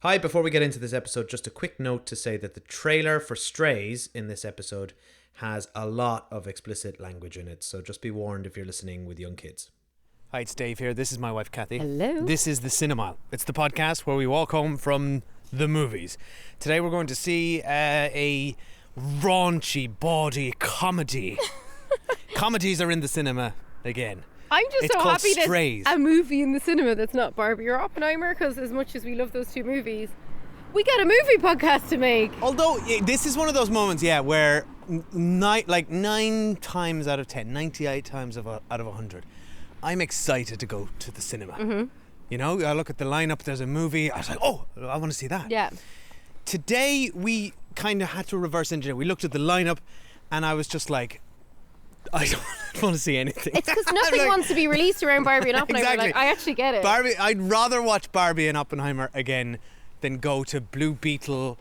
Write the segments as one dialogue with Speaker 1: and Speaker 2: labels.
Speaker 1: Hi, before we get into this episode, just a quick note to say that the trailer for Strays in this episode has a lot of explicit language in it, so just be warned if you're listening with young kids.
Speaker 2: Hi, it's Dave here. This is my wife, Kathy.
Speaker 3: Hello.
Speaker 2: This is The Cinema. It's the podcast where we walk home from the movies. Today we're going to see a raunchy, bawdy comedy. Comedies are in the cinema again.
Speaker 3: I'm just
Speaker 2: It's
Speaker 3: so
Speaker 2: called
Speaker 3: happy
Speaker 2: Strays.
Speaker 3: there's a movie in the cinema that's not Barbie or Oppenheimer, because as much as we love those two movies, we got a movie podcast to make.
Speaker 2: Although, this is one of those moments, where 9 times out of 10, 98 times out of 100, I'm excited to go to the cinema. Mm-hmm. You know, I look at the lineup, there's a movie, I was like, oh, I want to see that.
Speaker 3: Yeah.
Speaker 2: Today, we kind of had to reverse engineer. We looked at the lineup, and I was just like, I don't want to see anything.
Speaker 3: It's because nothing wants to be released around Barbie and Oppenheimer.
Speaker 2: Exactly.
Speaker 3: Like, I actually get it.
Speaker 2: Barbie, I'd rather watch Barbie and Oppenheimer again than go to Blue Beetle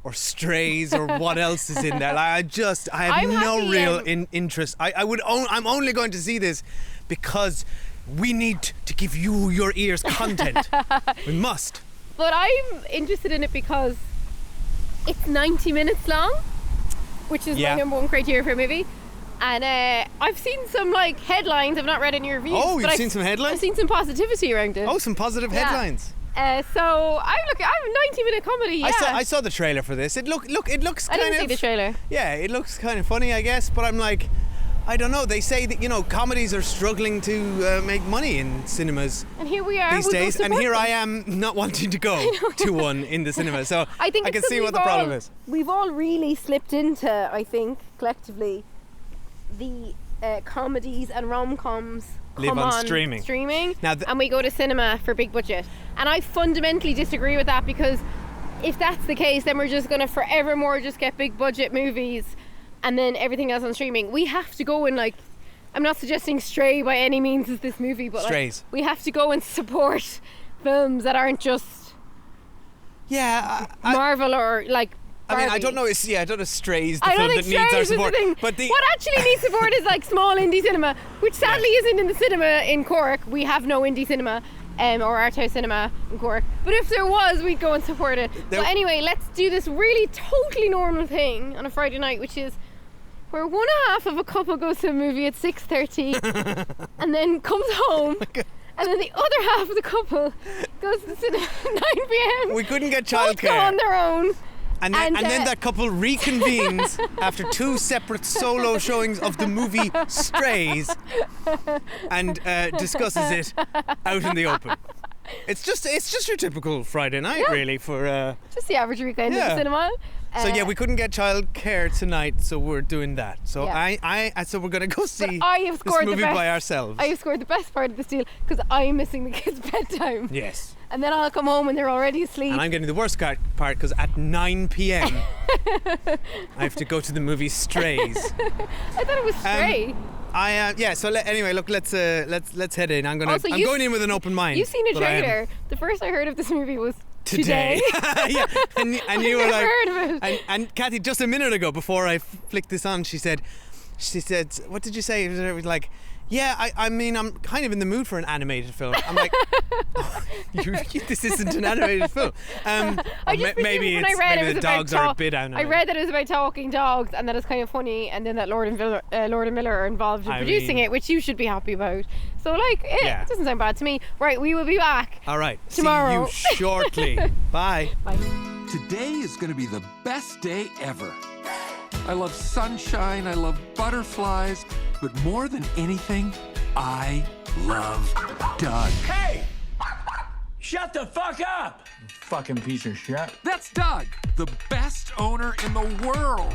Speaker 2: or Strays or what else is in there. Like, I have no real interest. I'm only going to see this because we need to give you your ears content. We must.
Speaker 3: But I'm interested in it because it's 90 minutes long, which is my number one criteria for a movie. And I've seen some headlines. I've not read any reviews.
Speaker 2: Oh, you've seen some headlines?
Speaker 3: I've seen some positivity around it.
Speaker 2: Oh, some positive headlines.
Speaker 3: So I'm a 90-minute comedy. Yeah.
Speaker 2: I saw the trailer for this. It looks kind of.
Speaker 3: I didn't see the trailer.
Speaker 2: Yeah, it looks kind of funny, I guess. But I'm like, I don't know. They say that comedies are struggling to make money in cinemas.
Speaker 3: And here we are
Speaker 2: these days. And here I am not wanting to go to one in the cinema. So I can see what the problem is.
Speaker 3: We've all really slipped into, I think, collectively, the comedies and rom-coms
Speaker 2: live on streaming. Now
Speaker 3: and we go to cinema for big budget. And I fundamentally disagree with that, because if that's the case, then we're just going to forevermore just get big budget movies and then everything else on streaming. We have to go and I'm not suggesting Stray by any means is this movie, but
Speaker 2: Strays.
Speaker 3: We have to go and support films that aren't just Marvel or Barbie.
Speaker 2: I mean, I don't know. I don't know. Strays, the film that needs our support. But
Speaker 3: what actually needs support is small indie cinema, which sadly isn't in the cinema in Cork. We have no indie cinema or art house cinema in Cork. But if there was, we'd go and support it. But anyway, let's do this really totally normal thing on a Friday night, which is where one half of a couple goes to a movie at 6:30 and then comes home. And then the other half of the couple goes to the cinema at 9 p.m.
Speaker 2: We couldn't get
Speaker 3: childcare. Both go on their own.
Speaker 2: And then that couple reconvenes after two separate solo showings of the movie Strays and discusses it out in the open. It's just your typical Friday night, really, for
Speaker 3: just the average weekend at the cinema.
Speaker 2: So we couldn't get childcare tonight, so we're doing that. So so we're gonna go see this movie by ourselves.
Speaker 3: I have scored the best part of this deal because I'm missing the kids' bedtime.
Speaker 2: Yes.
Speaker 3: And then I'll come home and they're already asleep.
Speaker 2: And I'm getting the worst part because at 9 p.m. I have to go to the movie Strays.
Speaker 3: I thought it was Stray.
Speaker 2: So anyway, look, let's head in. I'm going in with an open mind.
Speaker 3: You've seen a trailer. The first I heard of this movie was today.
Speaker 2: Yeah, and you were like,
Speaker 3: heard of it.
Speaker 2: And Kathy, just a minute ago, before I flicked this on, she said, what did you say? It was like, I mean, I'm kind of in the mood for an animated film. I'm like, this isn't an animated film. Maybe the dogs are a bit animated.
Speaker 3: I read that it was about talking dogs and that it's kind of funny, and then that Lord and Miller are involved in producing it, which you should be happy about. So it doesn't sound bad to me. Right, we will be back.
Speaker 2: All right,
Speaker 3: tomorrow.
Speaker 2: See you shortly. Bye.
Speaker 3: Bye.
Speaker 4: Today is going to be the best day ever. I love sunshine, I love butterflies, but more than anything, I love Doug.
Speaker 5: Hey! Shut the fuck up! Fucking piece of shit.
Speaker 4: That's Doug, the best owner in the world.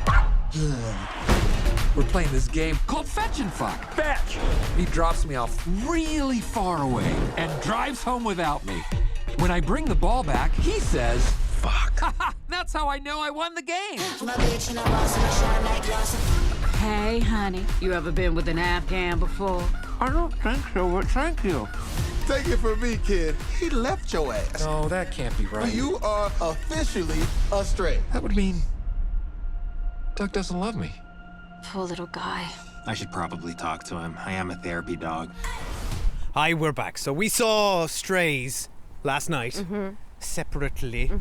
Speaker 4: We're playing this game called Fetch and Fuck.
Speaker 5: Fetch!
Speaker 4: He drops me off really far away and drives home without me. When I bring the ball back, he says, fuck. That's how I know I won the game.
Speaker 6: Hey, honey, you ever been with an Afghan before?
Speaker 4: I don't think so, but thank you.
Speaker 7: Take it from me, kid. He left your ass.
Speaker 4: No, that can't be right.
Speaker 7: You are officially a stray.
Speaker 4: That would mean Doug doesn't love me.
Speaker 6: Poor little guy.
Speaker 8: I should probably talk to him. I am a therapy dog.
Speaker 2: Hi, we're back. So we saw Strays last night. separately.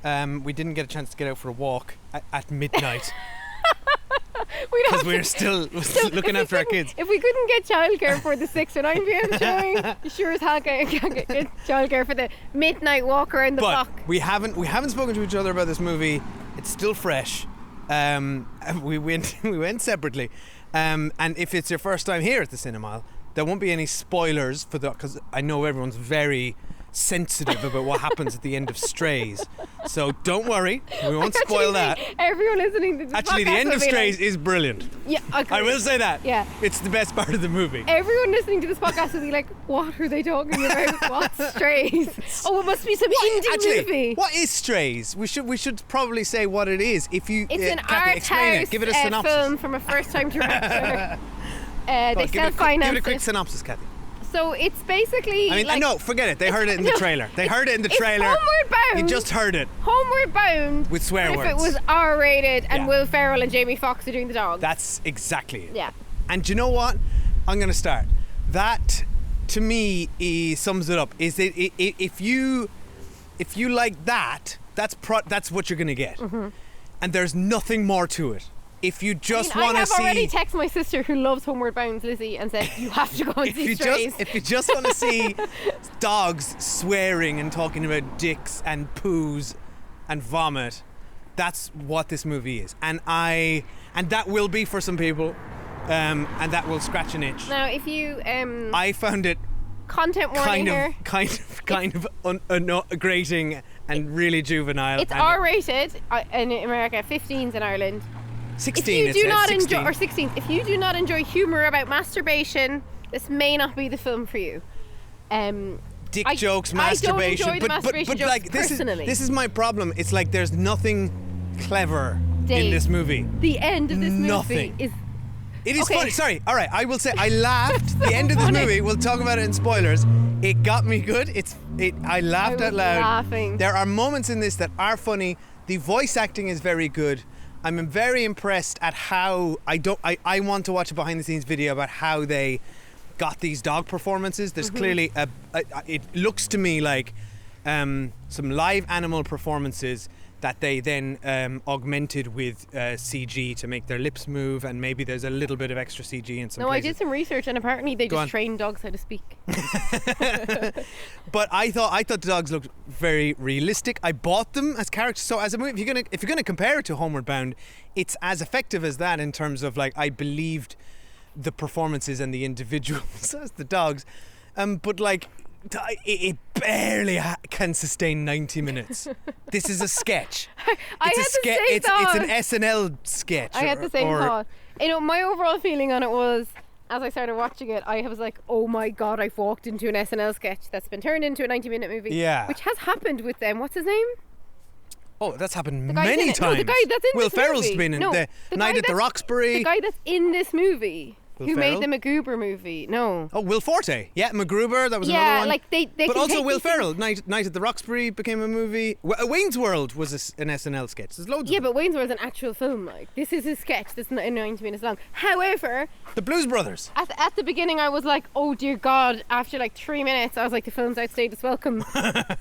Speaker 2: We didn't get a chance to get out for a walk at midnight. Because we were still looking after our kids.
Speaker 3: If we couldn't get childcare for the 6 or 9 p.m. showing, you sure as hell can't get childcare for the midnight walk around the block.
Speaker 2: We haven't spoken to each other about this movie. It's still fresh. We went separately. And if it's your first time here at the cinema, there won't be any spoilers for because I know everyone's very sensitive about what happens at the end of Strays. So don't worry, we won't spoil that.
Speaker 3: Everyone listening to this
Speaker 2: Actually, the end of Strays is brilliant.
Speaker 3: Yeah,
Speaker 2: I will say that.
Speaker 3: Yeah.
Speaker 2: It's the best part of the movie.
Speaker 3: Everyone listening to this podcast will be like, what are they talking about? What's Strays? Oh, it must be some indie movie.
Speaker 2: What is Strays? We should probably say what it is. If you
Speaker 3: It's an
Speaker 2: Kathy,
Speaker 3: art
Speaker 2: explain
Speaker 3: house
Speaker 2: it. Give it a synopsis.
Speaker 3: film from a first-time director. They self-finance.
Speaker 2: Give it a quick synopsis, Kathy.
Speaker 3: So it's basically.
Speaker 2: I mean, no, forget it. They heard it in the trailer. They heard it in the trailer.
Speaker 3: It's Homeward Bound.
Speaker 2: You just heard it.
Speaker 3: Homeward Bound.
Speaker 2: With swear
Speaker 3: if
Speaker 2: words.
Speaker 3: it was R-rated and
Speaker 2: Yeah.
Speaker 3: Will Ferrell and Jamie Foxx are doing the dog.
Speaker 2: That's exactly it.
Speaker 3: Yeah.
Speaker 2: And do you know what? I'm going to start. That, to me, sums it up. Is that if you like that, that's what you're going to get. And there's nothing more to it. If you just want to see...
Speaker 3: I have already texted my sister who loves Homeward Bound, Lizzie, and said, you have to go and see Strays.
Speaker 2: If you just want to see dogs swearing and talking about dicks and poos and vomit, that's what this movie is. And that will be for some people, and that will scratch an itch.
Speaker 3: Now, if you...
Speaker 2: I found it
Speaker 3: content warning here.
Speaker 2: kind of grating and really juvenile.
Speaker 3: It's R-rated in America, 15s in Ireland.
Speaker 2: 16.
Speaker 3: If you do not enjoy, or 16. If you do not enjoy humor about masturbation, this may not be the film for you.
Speaker 2: Dick jokes, masturbation,
Speaker 3: I don't enjoy the masturbation jokes
Speaker 2: like
Speaker 3: personally.
Speaker 2: this is my problem. It's like there's nothing clever in this movie.
Speaker 3: The end of this
Speaker 2: Nothing.
Speaker 3: movie is.
Speaker 2: It is
Speaker 3: Okay.
Speaker 2: funny. Sorry. All right. I will say I laughed. The end of this movie. We'll talk about it in spoilers. It got me good. I laughed out loud.
Speaker 3: Laughing.
Speaker 2: There are moments in this that are funny. The voice acting is very good. I'm very impressed at how I want to watch a behind the scenes video about how they got these dog performances. There's clearly it looks to me like some live animal performances that they then augmented with CG to make their lips move, and maybe there's a little bit of extra CG in some places.
Speaker 3: I did some research, and apparently they just train dogs how to speak.
Speaker 2: But I thought the dogs looked very realistic. I bought them as characters. So as a movie, if you're gonna compare it to Homeward Bound, it's as effective as that in terms of like I believed the performances and the individuals as the dogs, but like. It barely can sustain 90 minutes. This is a sketch. It's an SNL sketch.
Speaker 3: I had the same thought. You know, my overall feeling on it was, as I started watching it, I was like, oh my god, I've walked into an SNL sketch that's been turned into a 90-minute movie.
Speaker 2: Yeah.
Speaker 3: Which has happened with them. What's his name?
Speaker 2: Oh, that's happened many times.
Speaker 3: No, the guy that's in
Speaker 2: Will
Speaker 3: this movie.
Speaker 2: Ferrell's been in the Night at the Roxbury.
Speaker 3: The guy that's in this movie.
Speaker 2: Will
Speaker 3: Who
Speaker 2: Ferrell?
Speaker 3: made the MacGruber movie? No.
Speaker 2: Oh, Will Forte. Yeah, MacGruber, that was another one.
Speaker 3: Yeah, like they
Speaker 2: But
Speaker 3: can
Speaker 2: also
Speaker 3: take
Speaker 2: Will
Speaker 3: these things-
Speaker 2: Ferrell. Night at the Roxbury became a movie. Wayne's World was an SNL sketch. There's loads
Speaker 3: Yeah,
Speaker 2: of
Speaker 3: but Wayne's World is an actual film. Like this is his sketch that's 90 minutes long. However,
Speaker 2: The Blues Brothers.
Speaker 3: at the beginning I was like, oh dear God. After like 3 minutes, I was like, the film's outstayed its welcome.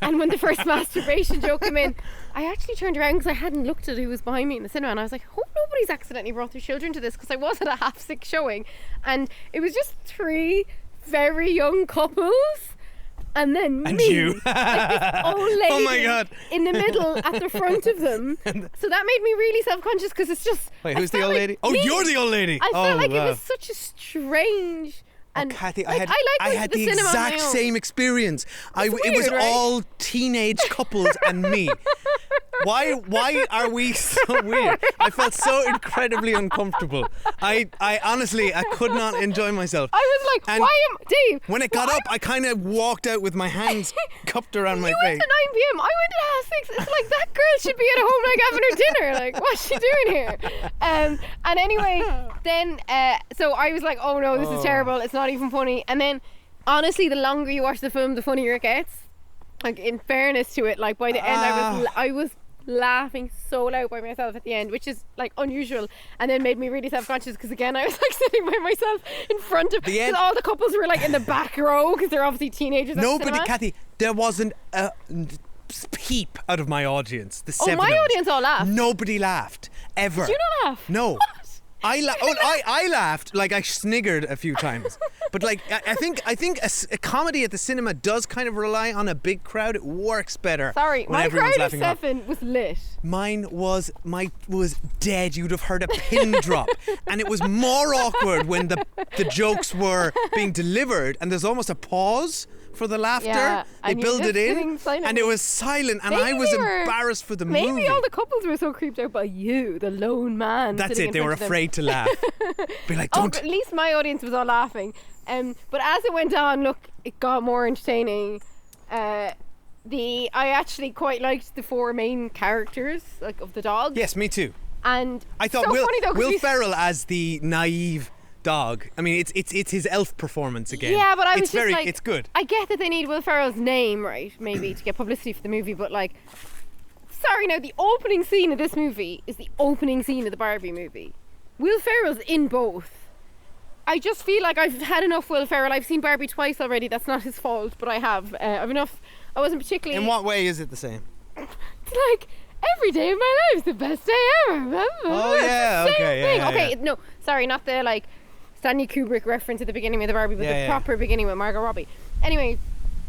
Speaker 3: And when the first masturbation joke came in, I actually turned around because I hadn't looked at who was behind me in the cinema, and I was like, hope nobody's accidentally brought their children to this, because I was at a half-sick showing, and it was just 3 very young couples. And then
Speaker 2: And
Speaker 3: me,
Speaker 2: you.
Speaker 3: like this old lady
Speaker 2: Oh my God.
Speaker 3: in the middle at the front of them. So that made me really self-conscious because it's just...
Speaker 2: Wait,
Speaker 3: I
Speaker 2: who's the
Speaker 3: felt
Speaker 2: old
Speaker 3: like
Speaker 2: lady? Oh,
Speaker 3: me.
Speaker 2: you're the old lady.
Speaker 3: I felt like
Speaker 2: wow.
Speaker 3: it was such a strange... And
Speaker 2: Kathy,
Speaker 3: like,
Speaker 2: I had the
Speaker 3: cinema on my
Speaker 2: exact
Speaker 3: own.
Speaker 2: same experience. It was
Speaker 3: weird, right?
Speaker 2: all teenage couples and me. Why are we so weird? I felt so incredibly uncomfortable. I honestly, I could not enjoy myself.
Speaker 3: I was like,
Speaker 2: And
Speaker 3: why am... Dave,
Speaker 2: when it got up, I kind of walked out with my hands cupped around my
Speaker 3: you
Speaker 2: face.
Speaker 3: went to 9 p.m. I went to 6:30. It's like, that girl should be at home like having her dinner. Like, what's she doing here? And anyway, then so I was like, oh no, this is terrible. It's not even funny. And then honestly, the longer you watch the film, the funnier it gets. Like, in fairness to it, like by the end I was laughing so loud by myself at the end, which is like unusual, and then made me really self-conscious because again I was like sitting by myself in front of, because all the couples were like in the back row because they're obviously teenagers.
Speaker 2: No, but Kathy, there wasn't peep out of my audience. The
Speaker 3: Oh,
Speaker 2: seven
Speaker 3: my
Speaker 2: of us.
Speaker 3: audience all laughed.
Speaker 2: Nobody laughed ever.
Speaker 3: Did you not laugh?
Speaker 2: No.
Speaker 3: What?
Speaker 2: I laughed, like I sniggered a few times, but like I think a comedy at the cinema does kind of rely on a big crowd. It works better.
Speaker 3: Sorry,
Speaker 2: when
Speaker 3: my
Speaker 2: everyone's
Speaker 3: crowd of
Speaker 2: laughing.
Speaker 3: 7 was lit.
Speaker 2: Mine was dead. You'd have heard a pin drop, and it was more awkward when the jokes were being delivered, and there's almost a pause for the laughter.
Speaker 3: Yeah,
Speaker 2: they
Speaker 3: and you're
Speaker 2: build it
Speaker 3: just
Speaker 2: in,
Speaker 3: sitting silently.
Speaker 2: and it was silent, and
Speaker 3: Maybe
Speaker 2: I was
Speaker 3: they were-
Speaker 2: embarrassed for the movie.
Speaker 3: Maybe all the couples were so creeped out by you, the lone man.
Speaker 2: That's
Speaker 3: sitting
Speaker 2: it.
Speaker 3: in
Speaker 2: They were
Speaker 3: front of them.
Speaker 2: afraid to laugh. Be like,
Speaker 3: Oh,
Speaker 2: don't.
Speaker 3: but at least my audience was all laughing. But as it went on, look, it got more entertaining. I actually quite liked the 4 main characters, like of the dogs.
Speaker 2: Yes, me too.
Speaker 3: And
Speaker 2: I thought
Speaker 3: so
Speaker 2: Will,
Speaker 3: funny though, 'cause
Speaker 2: Will
Speaker 3: we-
Speaker 2: Ferrell as the naive dog. I mean, it's his elf performance again.
Speaker 3: Yeah, but I was
Speaker 2: it's
Speaker 3: just like,
Speaker 2: it's good.
Speaker 3: I get that they need Will Ferrell's name, right? Maybe to get publicity for the movie, but like, sorry, now the opening scene of this movie is the opening scene of the Barbie movie. Will Ferrell's in both. I just feel like I've had enough Will Ferrell. I've seen Barbie twice already. That's not his fault, but I have. I've enough. I wasn't particularly.
Speaker 2: In what way is it the same?
Speaker 3: It's like every day of my life is the best day ever.
Speaker 2: Oh, yeah,
Speaker 3: It's the same
Speaker 2: okay, yeah,
Speaker 3: thing.
Speaker 2: yeah,
Speaker 3: Okay,
Speaker 2: yeah.
Speaker 3: no, sorry, not the like Stanley Kubrick reference at the beginning of the Barbie, but
Speaker 2: Yeah,
Speaker 3: the
Speaker 2: yeah.
Speaker 3: proper beginning with Margot Robbie. Anyway,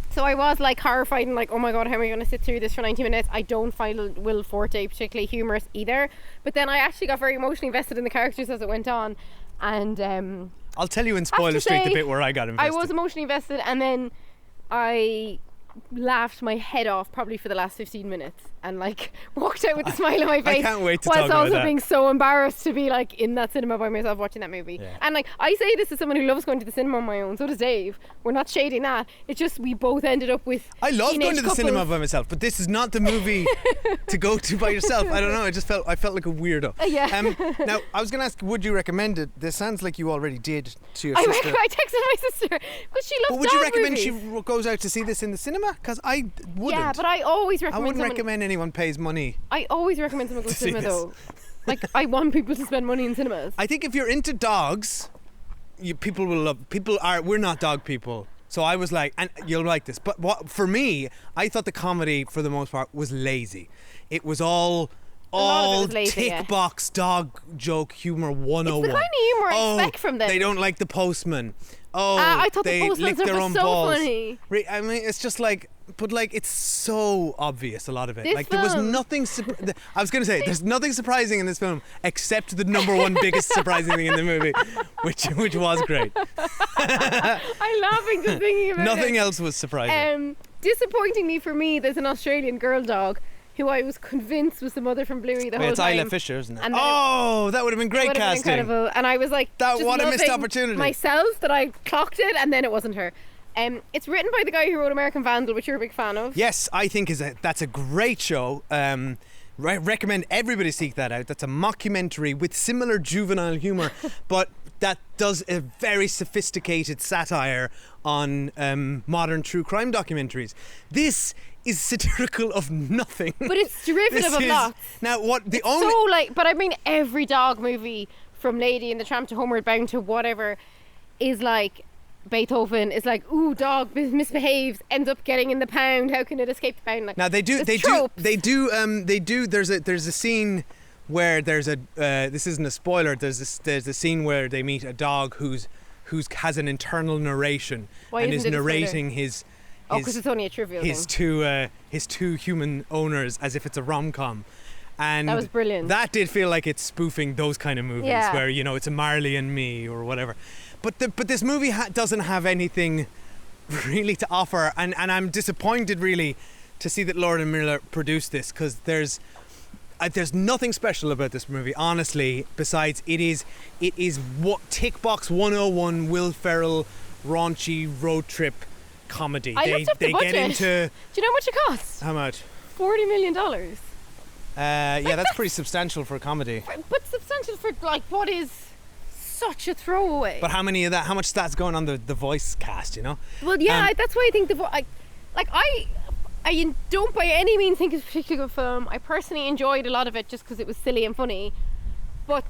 Speaker 3: so I was like horrified and like, oh my god, how am I going to sit through this for 90 minutes? I don't find Will Forte particularly humorous either. But then I actually got very emotionally invested in the characters as it went on, and
Speaker 2: I'll tell you in
Speaker 3: have to
Speaker 2: Spoiler Street the
Speaker 3: say,
Speaker 2: bit where I got invested.
Speaker 3: I was emotionally invested, and then I laughed my head off probably for the last 15 minutes and like walked out with a smile on my face.
Speaker 2: I can't wait to
Speaker 3: whilst
Speaker 2: talk about
Speaker 3: also
Speaker 2: that.
Speaker 3: being so embarrassed to be like in that cinema by myself watching that movie.
Speaker 2: Yeah.
Speaker 3: And like I say this as someone who loves going to the cinema on my own, so does Dave. We're not shading that. It's just we both ended up with
Speaker 2: I love
Speaker 3: teenage
Speaker 2: going to the
Speaker 3: couples.
Speaker 2: cinema by myself, but this is not the movie to go to by yourself. I don't know. I felt like a weirdo.
Speaker 3: Yeah.
Speaker 2: Now I was going to ask, would you recommend it? This sounds like you already did to your
Speaker 3: I
Speaker 2: sister.
Speaker 3: texted my sister because she loves
Speaker 2: But would
Speaker 3: dog
Speaker 2: you recommend
Speaker 3: movies.
Speaker 2: she goes out to see this in the cinema? Because I wouldn't.
Speaker 3: Yeah, but I always
Speaker 2: I
Speaker 3: recommend
Speaker 2: wouldn't
Speaker 3: someone,
Speaker 2: recommend anyone pays money.
Speaker 3: I always recommend someone go to
Speaker 2: to see
Speaker 3: cinema
Speaker 2: this.
Speaker 3: though. Like I want people to spend money in cinemas.
Speaker 2: I think if you're into dogs, people will love. We're not dog people, so I was like, and you'll like this. But for me, I thought the comedy for the most part was lazy. It was all
Speaker 3: lot of it was lazy,
Speaker 2: tick
Speaker 3: yeah.
Speaker 2: box dog joke humor 101.
Speaker 3: It's the kind of humour I expect from them.
Speaker 2: They don't like the postman. Oh,
Speaker 3: I thought the
Speaker 2: they
Speaker 3: postman
Speaker 2: lick
Speaker 3: stuff
Speaker 2: their
Speaker 3: was
Speaker 2: own
Speaker 3: so
Speaker 2: balls.
Speaker 3: funny.
Speaker 2: I mean, it's just like, but like, it's so obvious. A lot of it.
Speaker 3: This
Speaker 2: Like there was
Speaker 3: film-
Speaker 2: nothing. I was going to say, there's nothing surprising in this film except the number one biggest surprising thing in the movie, which was great.
Speaker 3: I'm laughing just thinking about
Speaker 2: Nothing
Speaker 3: it.
Speaker 2: else was surprising.
Speaker 3: Disappointingly for me, there's an Australian girl dog who I was convinced was the mother from Bluey the
Speaker 2: Wait,
Speaker 3: whole
Speaker 2: it's
Speaker 3: time.
Speaker 2: Isla Fisher, isn't it?
Speaker 3: And then it-
Speaker 2: Oh, that would have been great
Speaker 3: would have been
Speaker 2: casting.
Speaker 3: incredible. And I was like,
Speaker 2: That-
Speaker 3: just
Speaker 2: what a missed
Speaker 3: loving
Speaker 2: opportunity.
Speaker 3: myself that I clocked it, and then it wasn't her. It's written by the guy who wrote American Vandal, which you're a big fan of.
Speaker 2: Yes, I think that's a great show. Recommend everybody seek that out. That's a mockumentary with similar juvenile humour, but that does a very sophisticated satire on modern true crime documentaries. This is satirical of nothing.
Speaker 3: But it's derivative
Speaker 2: This
Speaker 3: of
Speaker 2: is-
Speaker 3: lots.
Speaker 2: Now, what the
Speaker 3: It's
Speaker 2: only
Speaker 3: so like, but I mean, every dog movie from Lady and the Tramp to Homeward Bound to whatever is like Beethoven is like, ooh, dog misbehaves, ends up getting in the pound. How can it escape the pound? Like
Speaker 2: Now they do.
Speaker 3: there's tropes.
Speaker 2: They do. There's a scene where there's a. This isn't a spoiler. There's a scene where they meet a dog who's has an internal narration
Speaker 3: Why
Speaker 2: and
Speaker 3: isn't
Speaker 2: is
Speaker 3: it a spoiler?
Speaker 2: narrating his.
Speaker 3: Oh, because it's only a trivial
Speaker 2: his
Speaker 3: thing.
Speaker 2: his two human owners as if it's a rom-com. And
Speaker 3: That was brilliant.
Speaker 2: That did feel like it's spoofing those kind of movies
Speaker 3: Yeah.
Speaker 2: where it's a Marley and Me or whatever. But this movie doesn't have anything really to offer, and I'm disappointed really to see that Lord and Miller produced this, because there's nothing special about this movie, honestly, besides it is what tick box 101 Will Ferrell raunchy road trip comedy.
Speaker 3: I looked up the
Speaker 2: they
Speaker 3: budget.
Speaker 2: get into
Speaker 3: Do you know how much it costs?
Speaker 2: how much?
Speaker 3: $40 million.
Speaker 2: Yeah, that's pretty substantial for a comedy.
Speaker 3: But substantial for like what is such a throwaway.
Speaker 2: But how many of that? How much that's going on the voice cast?
Speaker 3: Well, yeah,
Speaker 2: Um,
Speaker 3: that's why I think I don't by any means think it's a particularly good film. I personally enjoyed a lot of it just because it was silly and funny, but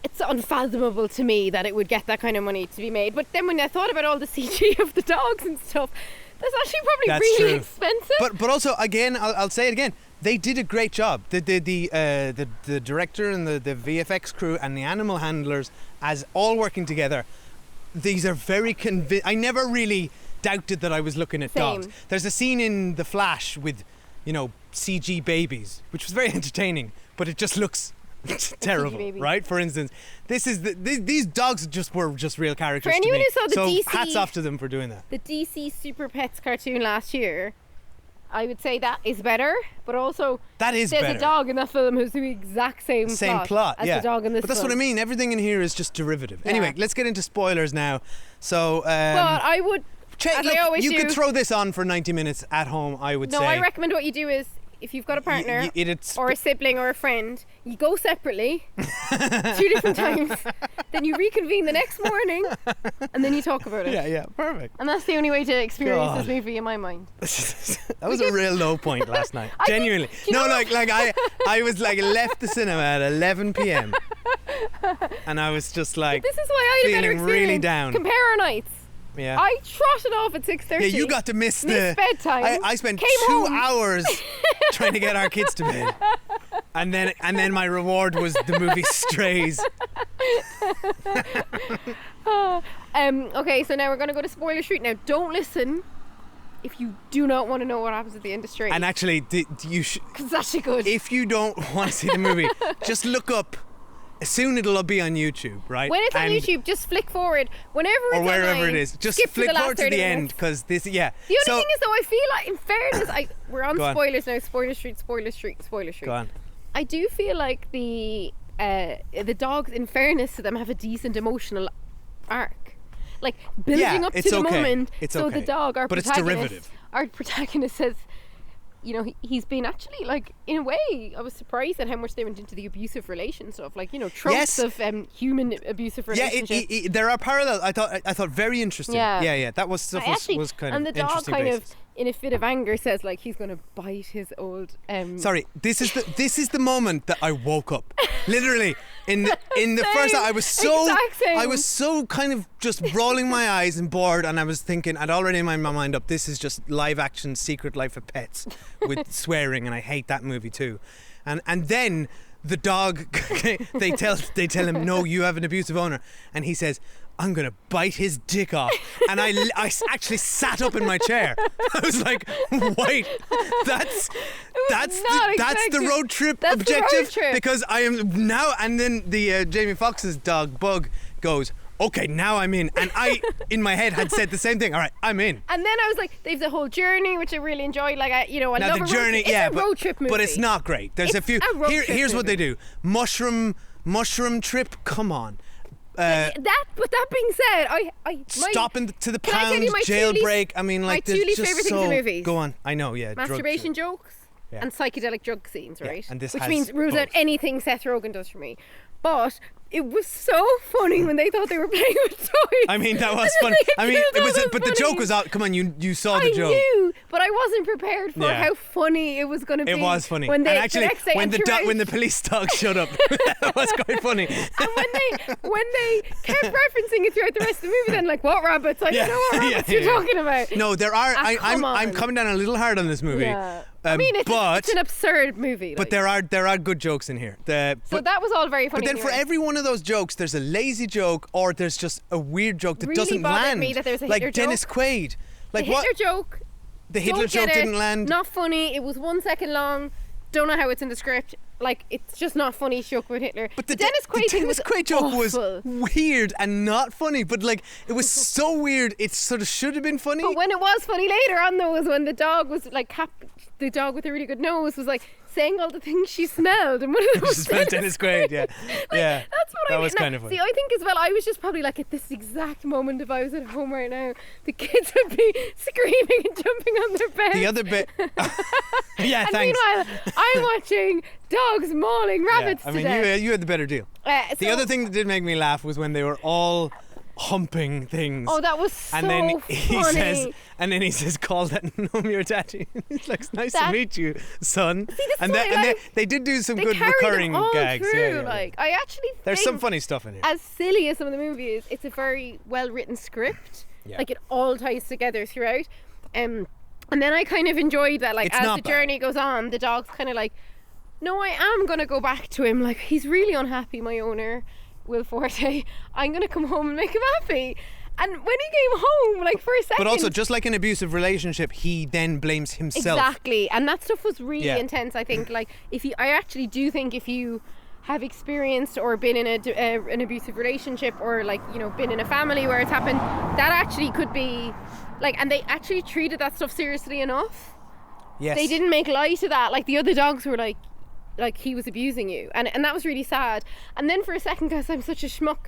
Speaker 3: it's unfathomable to me that it would get that kind of money to be made. But then when I thought about all the CG of the dogs and stuff, That's actually probably
Speaker 2: That's
Speaker 3: really
Speaker 2: true.
Speaker 3: expensive.
Speaker 2: But also, again, I'll say it again. They did a great job. The director and the VFX crew and the animal handlers, as all working together. These are very I never really doubted that I was looking at
Speaker 3: Same.
Speaker 2: dogs. There's a scene in The Flash with, CG babies, which was very entertaining, but it just looks terrible,
Speaker 3: baby.
Speaker 2: right? For instance, these dogs were just real characters.
Speaker 3: For anyone
Speaker 2: to me.
Speaker 3: who saw the
Speaker 2: so
Speaker 3: DC
Speaker 2: hats off to them for doing that.
Speaker 3: The DC Super Pets cartoon last year, I would say that is better, but also
Speaker 2: There's
Speaker 3: a dog in that film who's the exact same plot as
Speaker 2: yeah.
Speaker 3: the dog in this
Speaker 2: But that's
Speaker 3: film.
Speaker 2: what I mean. Everything in here is just derivative.
Speaker 3: Yeah.
Speaker 2: Anyway, let's get into spoilers now. So,
Speaker 3: but I would, as I always
Speaker 2: you
Speaker 3: do,
Speaker 2: could throw this on for 90 minutes at home, I would say.
Speaker 3: No, I recommend what you do is, if you've got a partner or a sibling or a friend, you go separately 2 different times, then you reconvene the next morning and then you talk about it.
Speaker 2: Yeah, perfect.
Speaker 3: And that's the only way to experience this movie in my mind.
Speaker 2: That was a real low point last night. Genuinely. I was left the cinema at 11 p.m. and I was just like,
Speaker 3: this is why I had a better
Speaker 2: feeling
Speaker 3: experience.
Speaker 2: really down.
Speaker 3: Compare our nights.
Speaker 2: Yeah.
Speaker 3: I trotted off at 6:30.
Speaker 2: Yeah, you got to miss
Speaker 3: bedtime.
Speaker 2: I spent
Speaker 3: came
Speaker 2: 2
Speaker 3: home.
Speaker 2: hours trying to get our kids to bed, and then my reward was the movie Strays.
Speaker 3: Okay, so now we're going to go to spoiler street. Now, don't listen if you do not want to know what happens at the end of Strays.
Speaker 2: And actually,
Speaker 3: because it's actually good.
Speaker 2: If you don't want to see the movie, just look up. Soon it'll be on YouTube, right?
Speaker 3: When it's on YouTube, just flick forward. Whenever it's
Speaker 2: or wherever
Speaker 3: online,
Speaker 2: it is, just
Speaker 3: skip
Speaker 2: flick
Speaker 3: to the
Speaker 2: forward to the end
Speaker 3: minutes.
Speaker 2: because this, yeah.
Speaker 3: The only thing is, though, I feel like, in fairness, we're on
Speaker 2: Go on.
Speaker 3: spoilers now. Spoiler street.
Speaker 2: Go on.
Speaker 3: I do feel like the dogs, in fairness to them, have a decent emotional arc. Like building up to the moment.
Speaker 2: It's
Speaker 3: so
Speaker 2: okay.
Speaker 3: the dog,
Speaker 2: But it's derivative.
Speaker 3: Our protagonist says, he's been actually, like, in a way, I was surprised at how much they went into the abusive relation stuff, like, tropes of human abusive relationships.
Speaker 2: Yeah, there are parallels. I thought very interesting. Yeah. That was stuff was kind of
Speaker 3: and the dog
Speaker 2: interesting
Speaker 3: kind
Speaker 2: basis.
Speaker 3: of, in a fit of anger, says like he's going to bite his old.
Speaker 2: Sorry, this is the moment that I woke up. Literally in the first. I was so kind of just rolling my eyes and bored, and I was thinking, I'd already made my mind up. This is just live action Secret Life of Pets with swearing, and I hate that movie too. And then the dog, they tell him, no, you have an abusive owner, and he says, I'm gonna bite his dick off. And I actually sat up in my chair. I was like, wait, that's the road trip objective, because I am now. And then the Jamie Foxx's dog Bug goes, okay, now I'm in. And I, in my head, had said the same thing. All right, I'm in.
Speaker 3: And then I was like, they've the whole journey, which I really enjoyed. Like, I love
Speaker 2: the journey.
Speaker 3: It's a road trip movie,
Speaker 2: but it's not great. There's a few. Here's what they do: mushroom trip. Come on.
Speaker 3: But that being said, I
Speaker 2: stopping to the pound, jailbreak. I mean, like,
Speaker 3: my two least favourite things in movies.
Speaker 2: Go on, I know, yeah.
Speaker 3: Masturbation jokes and psychedelic drug scenes, right?
Speaker 2: Yeah, and this
Speaker 3: which means rules out anything Seth Rogen does for me. But it was so funny when they thought they were playing with toys.
Speaker 2: I mean, that was funny. I mean, it was, but the joke was out. Come on, you saw the joke.
Speaker 3: I knew, but I wasn't prepared for how funny it was going to be.
Speaker 2: It was funny.
Speaker 3: When they,
Speaker 2: and actually, when the police dog showed up, that was quite funny.
Speaker 3: And when they kept referencing it throughout the rest of the movie, then like, what rabbits? I don't know what rabbits you're talking about.
Speaker 2: No, there are. I'm coming down a little hard on this movie.
Speaker 3: Yeah. I mean, it's an absurd movie.
Speaker 2: But there are good jokes in here.
Speaker 3: So that was all very funny.
Speaker 2: But then for every one of those jokes, there's a lazy joke or there's just a weird joke that
Speaker 3: really
Speaker 2: doesn't land.
Speaker 3: Me that there's a
Speaker 2: like
Speaker 3: Hitler
Speaker 2: Dennis
Speaker 3: joke.
Speaker 2: Quaid. Like
Speaker 3: the Hitler joke.
Speaker 2: The Hitler joke didn't land.
Speaker 3: Not funny. It was 1 second long. Don't know how it's in the script. Like, it's just not funny joke with Hitler.
Speaker 2: But the
Speaker 3: Dennis Quaid
Speaker 2: joke
Speaker 3: awful.
Speaker 2: was weird and not funny. But like, it was so weird. It sort of should have been funny.
Speaker 3: But when it was funny later on, though, was when the dog was like, the dog with a really good nose was like saying all the things she smelled, and one of them was
Speaker 2: Dennis Quaid. Yeah, yeah.
Speaker 3: That's what
Speaker 2: that was kind of funny.
Speaker 3: See, I think as well, I was just probably like, at this exact moment, if I was at home right now, the kids would be screaming and jumping on their bed.
Speaker 2: The other bit. Yeah,
Speaker 3: and
Speaker 2: thanks.
Speaker 3: Meanwhile, I'm watching dogs mauling rabbits
Speaker 2: I mean,
Speaker 3: to death.
Speaker 2: you had the better deal. The other thing that did make me laugh was when they were all humping things.
Speaker 3: Oh, that was so
Speaker 2: and then
Speaker 3: funny.
Speaker 2: he says, call that Nome your daddy. He's like, nice to meet you, son.
Speaker 3: See,
Speaker 2: and they did do some good recurring gags.
Speaker 3: Through, like, I actually
Speaker 2: there's some funny stuff in here.
Speaker 3: As silly as some of the movie is, it's a very well written script.
Speaker 2: Yeah.
Speaker 3: Like, it all ties together throughout. And then I kind of enjoyed that, like,
Speaker 2: It's
Speaker 3: as
Speaker 2: not
Speaker 3: the
Speaker 2: bad.
Speaker 3: journey goes on, the dog's kind of like, no, I am going to go back to him. Like, he's really unhappy, my owner, Will Forte. I'm going to come home and make him happy. And when he came home, like, for a second...
Speaker 2: But also, just like an abusive relationship, he then blames himself.
Speaker 3: Exactly. And that stuff was really
Speaker 2: Yeah.
Speaker 3: intense, I think. Like, I actually do think if you have experienced or been in an abusive relationship, or, like, you know, been in a family where it's happened, that actually could be... Like, and they actually treated that stuff seriously enough.
Speaker 2: Yes.
Speaker 3: They didn't make light of that. Like, the other dogs were like he was abusing you. And that was really sad. And then for a second, because I'm such a schmuck,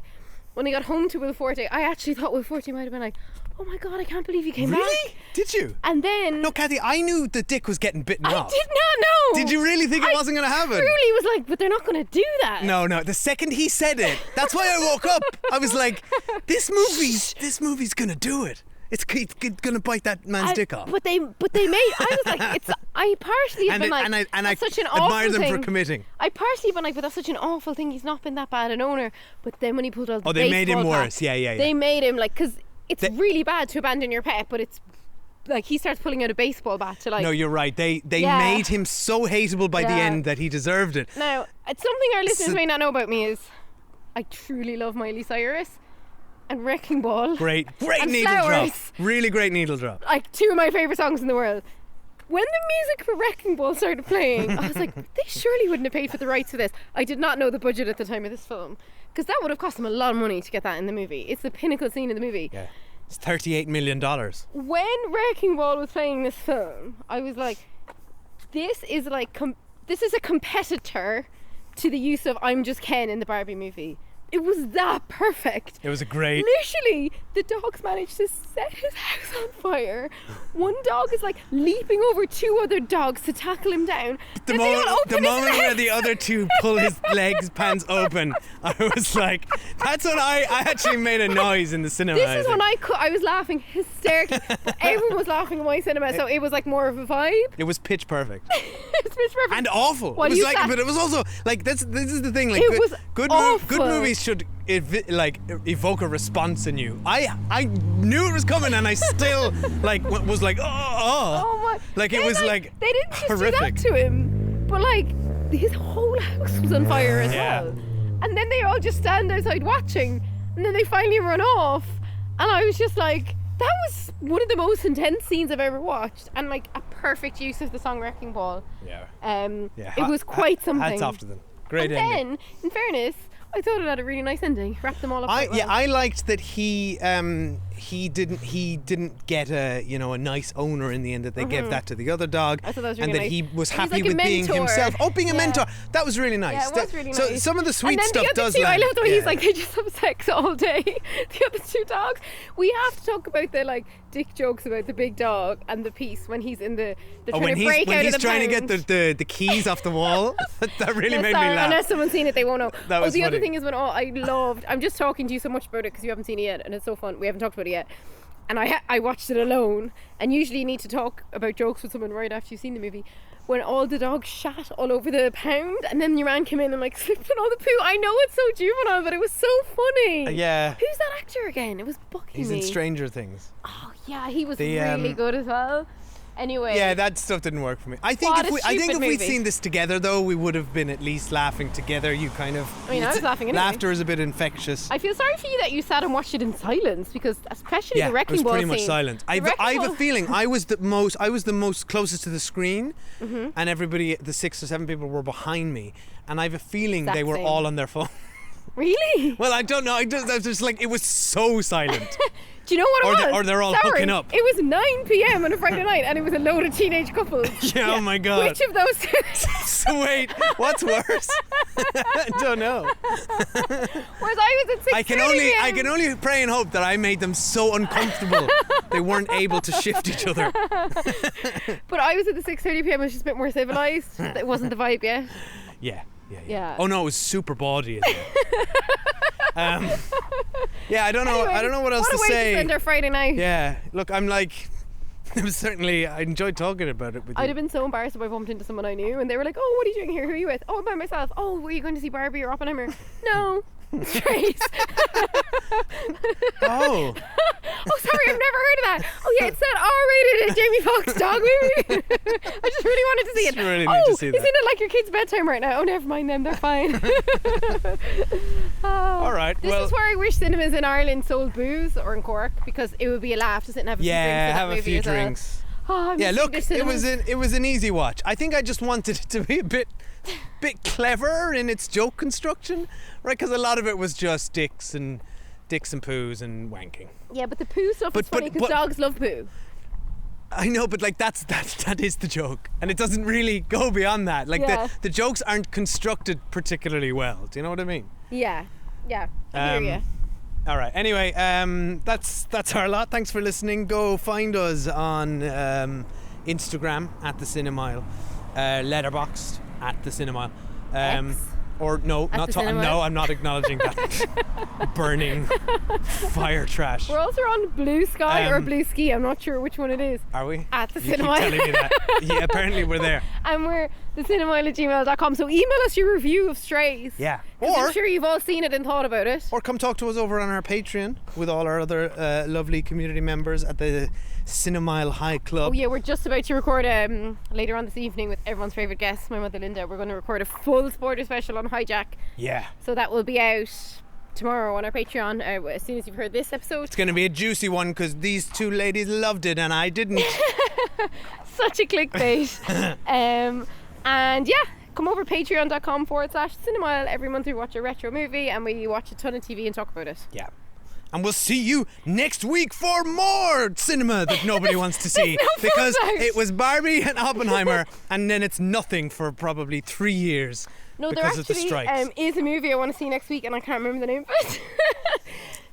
Speaker 3: when I got home to Will Forte, I actually thought Will Forte might have been like, oh my God, I can't believe you came back.
Speaker 2: Really? Did you?
Speaker 3: And then...
Speaker 2: No, Kathy, I knew the dick was getting bitten
Speaker 3: I
Speaker 2: off.
Speaker 3: did not know.
Speaker 2: Did you really think it wasn't going to happen?
Speaker 3: I truly was like, but they're not going to do that.
Speaker 2: No. The second he said it, that's why I woke up. I was like, this movie's going to do it. It's gonna bite that man's dick off.
Speaker 3: But they made. I was like, I partially have been like,
Speaker 2: and I
Speaker 3: that's such an
Speaker 2: admire
Speaker 3: awful
Speaker 2: them
Speaker 3: thing.
Speaker 2: for committing.
Speaker 3: I partially been like, but that's such an awful thing. He's not been that bad an owner. But then when he pulled out the
Speaker 2: they made him
Speaker 3: baseball bat,
Speaker 2: worse. Yeah.
Speaker 3: They made him like, because it's really bad to abandon your pet, but it's like he starts pulling out a baseball bat to like.
Speaker 2: No, you're right. They
Speaker 3: Yeah.
Speaker 2: made him so hateable by the
Speaker 3: Yeah.
Speaker 2: end that he deserved it.
Speaker 3: Now, it's something our listeners may not know about me is, I truly love Miley Cyrus and Wrecking Ball.
Speaker 2: Great
Speaker 3: and
Speaker 2: needle
Speaker 3: Flowers.
Speaker 2: drop. Really great needle drop.
Speaker 3: Like, two of my favourite songs in the world. When the music for Wrecking Ball started playing, I was like, they surely wouldn't have paid for the rights for this. I did not know the budget at the time of this film, because that would have cost them a lot of money to get that in the movie. It's the pinnacle scene in the movie.
Speaker 2: Yeah. It's $38 million.
Speaker 3: When Wrecking Ball was playing this film, I was like, this is like this is a competitor to the use of I'm Just Ken in the Barbie movie. It was that perfect.
Speaker 2: It was a great...
Speaker 3: Literally, the dogs managed to set his house on fire. One dog is like leaping over two other dogs to tackle him down.
Speaker 2: The
Speaker 3: Then they all
Speaker 2: moment
Speaker 3: open his
Speaker 2: where
Speaker 3: legs.
Speaker 2: the other two pull his legs, pants open, I was like, that's when I actually made a noise in the cinema.
Speaker 3: This is when I was laughing hysterically. But everyone was laughing in my cinema, so it was like more of a vibe.
Speaker 2: It was pitch perfect.
Speaker 3: It's pitch perfect.
Speaker 2: And awful.
Speaker 3: What
Speaker 2: It was
Speaker 3: you
Speaker 2: like,
Speaker 3: sat-
Speaker 2: but it was also like this is the thing. Like
Speaker 3: It was
Speaker 2: good
Speaker 3: awful.
Speaker 2: movies should evoke a response in you. I knew it was coming, and I still was like
Speaker 3: Oh my!
Speaker 2: like it
Speaker 3: Then,
Speaker 2: was like
Speaker 3: they didn't just
Speaker 2: horrific.
Speaker 3: do that to him, but like his whole house was on fire as
Speaker 2: Yeah.
Speaker 3: well. And then they all just stand outside watching, and then they finally run off, and I was just like, that was one of the most intense scenes I've ever watched, and like a perfect use of the song "Wrecking Ball."
Speaker 2: Yeah.
Speaker 3: It was quite something.
Speaker 2: Hats off to them. Great
Speaker 3: and
Speaker 2: ending.
Speaker 3: then, in fairness, I thought it had a really nice ending. Wrapped them all up. quite well.
Speaker 2: I liked that he didn't get a nice owner in the end, that they gave that to the other dog.
Speaker 3: I thought that was
Speaker 2: and
Speaker 3: really
Speaker 2: that
Speaker 3: nice.
Speaker 2: he was
Speaker 3: And he's
Speaker 2: happy
Speaker 3: like a
Speaker 2: with being
Speaker 3: mentor.
Speaker 2: himself. Oh, being a
Speaker 3: Yeah.
Speaker 2: mentor. That was really nice.
Speaker 3: Yeah, it was really
Speaker 2: So
Speaker 3: nice.
Speaker 2: some of the sweet
Speaker 3: and then
Speaker 2: stuff
Speaker 3: the other
Speaker 2: does
Speaker 3: two, I
Speaker 2: land.
Speaker 3: love the way
Speaker 2: Yeah.
Speaker 3: he's like, they just have sex all day. The other two dogs. We have to talk about the like dick jokes about the big dog and the piece when he's in the
Speaker 2: Oh,
Speaker 3: trying
Speaker 2: when
Speaker 3: to
Speaker 2: he's
Speaker 3: break out of the
Speaker 2: trying to
Speaker 3: pound.
Speaker 2: get the keys off the wall, that really
Speaker 3: Yeah,
Speaker 2: made
Speaker 3: sorry,
Speaker 2: me laugh.
Speaker 3: unless someone's seen it, they won't know.
Speaker 2: That was
Speaker 3: the other
Speaker 2: funny.
Speaker 3: thing is when I loved. I'm just talking to you so much about it because you haven't seen it yet, and it's so fun. We haven't talked about it yet. And I watched it alone, and usually you need to talk about jokes with someone right after you've seen the movie. When all the dogs shat all over the pound, and then your man came in and like slipped on all the poo. I know it's so juvenile, but it was so funny.
Speaker 2: Yeah.
Speaker 3: Who's that actor again? It was bugging
Speaker 2: He's
Speaker 3: me.
Speaker 2: in Stranger Things.
Speaker 3: Oh yeah, he was
Speaker 2: The,
Speaker 3: really good as well. Anyway.
Speaker 2: Yeah, that stuff didn't work for me. I think
Speaker 3: What
Speaker 2: if
Speaker 3: a
Speaker 2: we'd
Speaker 3: stupid
Speaker 2: seen
Speaker 3: movie.
Speaker 2: this together, though, we would have been at least laughing together. You kind of.
Speaker 3: I mean, I was laughing anyway.
Speaker 2: Laughter is a bit infectious.
Speaker 3: I feel sorry for you that you sat and watched it in silence because, especially the
Speaker 2: it
Speaker 3: Wrecking
Speaker 2: was
Speaker 3: Ball
Speaker 2: pretty much
Speaker 3: scene.
Speaker 2: silent. I
Speaker 3: The
Speaker 2: have
Speaker 3: Wrecking
Speaker 2: a
Speaker 3: Ball-
Speaker 2: feeling I was the most closest to the screen, and everybody, the 6 or 7 people, were behind me, and I have a feeling
Speaker 3: Exact
Speaker 2: they were
Speaker 3: same.
Speaker 2: all on their phone.
Speaker 3: Really?
Speaker 2: Well, I don't know. I was just like, it was so silent.
Speaker 3: Do you know what it was?
Speaker 2: Or they're all
Speaker 3: Sorry,
Speaker 2: hooking up.
Speaker 3: It was 9 p.m. on a Friday night, and it was a load of teenage couples.
Speaker 2: Yeah, oh my God.
Speaker 3: Which of those two?
Speaker 2: So wait, what's worse? I don't know.
Speaker 3: Whereas I was at 6:30
Speaker 2: I can only pray and hope that I made them so uncomfortable they weren't able to shift each other.
Speaker 3: But I was at the 6:30 p.m. It was just a bit more civilized. It wasn't the vibe yet.
Speaker 2: Yeah. Oh no, it was super bawdy. Yeah, I don't know.
Speaker 3: Anyway,
Speaker 2: I don't know what else
Speaker 3: what
Speaker 2: to
Speaker 3: a way
Speaker 2: say.
Speaker 3: to spend our Friday night.
Speaker 2: Yeah, look, I'm like, it was certainly. I enjoyed talking about it with you.
Speaker 3: I'd have been so embarrassed if I bumped into someone I knew and they were like, "Oh, what are you doing here? Who are you with?" "Oh, I'm by myself." "Oh, were you going to see Barbie or Oppenheimer?" "No." Trace.
Speaker 2: Oh,
Speaker 3: Oh, sorry, I've never heard of that. Oh, yeah, it's that R-rated Jamie Foxx dog movie. I just really wanted to see it.
Speaker 2: Really need to see that.
Speaker 3: Isn't it like your kid's bedtime right now? Oh, never mind them, they're fine.
Speaker 2: All right,
Speaker 3: This is where I wish cinemas in Ireland sold booze, or in Cork, because it would be a laugh to sit and have a few drinks.
Speaker 2: Yeah,
Speaker 3: with that
Speaker 2: have a
Speaker 3: movie
Speaker 2: few
Speaker 3: as well.
Speaker 2: drinks.
Speaker 3: Oh,
Speaker 2: Yeah, look, it was an easy watch. I think I just wanted it to be a bit clever in its joke construction, right? Because a lot of it was just dicks and poos and wanking.
Speaker 3: Yeah, but the poo stuff is funny because dogs love poo.
Speaker 2: I know, but like that is the joke, and it doesn't really go beyond that. Like the jokes aren't constructed particularly well. Do you know what I mean?
Speaker 3: Yeah, I hear you.
Speaker 2: All right. Anyway, that's our lot. Thanks for listening. Go find us on Instagram at the Cinemile, Letterboxd at the Cinemile. Or no, no, I'm not acknowledging that. Burning fire trash.
Speaker 3: We're also on Blue Sky or Blue Ski. I'm not sure which one it is.
Speaker 2: Are we?
Speaker 3: At the
Speaker 2: You keep
Speaker 3: Cinemile.
Speaker 2: telling me that. Yeah, apparently we're there.
Speaker 3: And we're thecinemile@gmail.com. So email us your review of Strays.
Speaker 2: Yeah.
Speaker 3: I'm sure you've all seen it and thought about it.
Speaker 2: Or come talk to us over on our Patreon with all our other lovely community members at the Cinemile High Club.
Speaker 3: Oh yeah, we're just about to record later on this evening with everyone's favourite guest, my mother Linda. We're going to record a full spoiler special on Hijack.
Speaker 2: Yeah.
Speaker 3: So that will be out tomorrow on our Patreon as soon as you've heard this episode.
Speaker 2: It's going to be a juicy one because these two ladies loved it and I didn't.
Speaker 3: Such a clickbait. And yeah, come over patreon.com/Cinemile. Every month we watch a retro movie and we watch a ton of TV and talk about it.
Speaker 2: Yeah. And we'll see you next week for more cinema that nobody wants to see. Because it was Barbie and Oppenheimer and then it's nothing for probably 3 years.
Speaker 3: No, there
Speaker 2: because
Speaker 3: actually
Speaker 2: of the strikes.
Speaker 3: is a movie I want to see next week and I can't remember the name of it.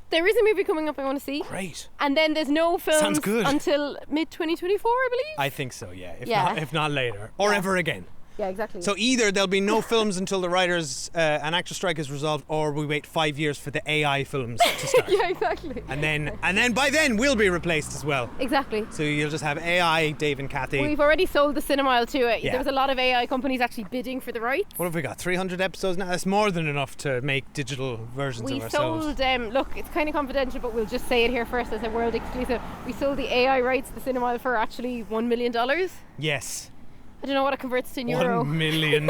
Speaker 3: There is a movie coming up I want to see.
Speaker 2: Great.
Speaker 3: And then there's no films
Speaker 2: good.
Speaker 3: until mid-2024, I believe.
Speaker 2: I think so, yeah. If not later. Or ever again.
Speaker 3: Yeah, exactly.
Speaker 2: So either there'll be no films until the writers and actor strike is resolved, or we wait 5 years for the AI films to start.
Speaker 3: Yeah, exactly.
Speaker 2: And then by then we'll be replaced as well.
Speaker 3: Exactly.
Speaker 2: So you'll just have AI, Dave and Kathy.
Speaker 3: We've already sold the Cinemile to it.
Speaker 2: Yeah.
Speaker 3: There was a lot of AI companies actually bidding for the rights.
Speaker 2: What have we got? 300 episodes now? That's more than enough to make digital versions
Speaker 3: We
Speaker 2: of ourselves.
Speaker 3: sold, look, it's kind of confidential, but we'll just say it here first as a world exclusive. We sold the AI rights to the Cinemile for actually $1 million.
Speaker 2: Yes.
Speaker 3: I don't know what it converts to in euro.
Speaker 2: $1 million.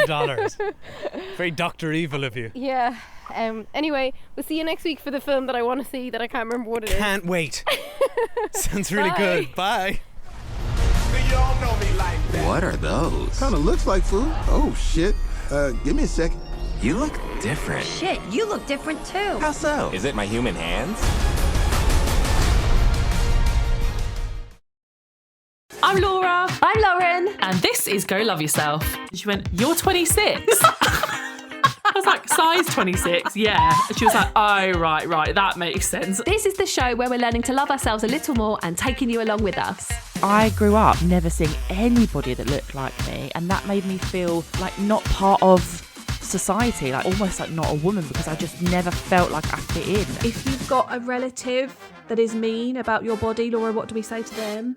Speaker 2: Very Dr. Evil of you.
Speaker 3: Yeah. Anyway, we'll see you next week for the film that I want to see that I can't remember what it is.
Speaker 2: Can't wait. Sounds really
Speaker 3: Bye.
Speaker 2: good. Bye.
Speaker 8: What are those?
Speaker 7: Kind of looks like food. Oh, shit. Give me a second.
Speaker 8: You look different.
Speaker 9: Shit, you look different too.
Speaker 8: How so? Is it my human hands?
Speaker 10: I'm Laura.
Speaker 9: I'm Lauren.
Speaker 10: And this is Go Love Yourself. She went, you're 26? I was like, size 26, yeah. And she was like, oh, right, that makes sense.
Speaker 9: This is the show where we're learning to love ourselves a little more and taking you along with us.
Speaker 11: I grew up never seeing anybody that looked like me, and that made me feel like not part of society, like almost like not a woman, because I just never felt like I fit in.
Speaker 12: If you've got a relative that is mean about your body, Laura, what do we say to them?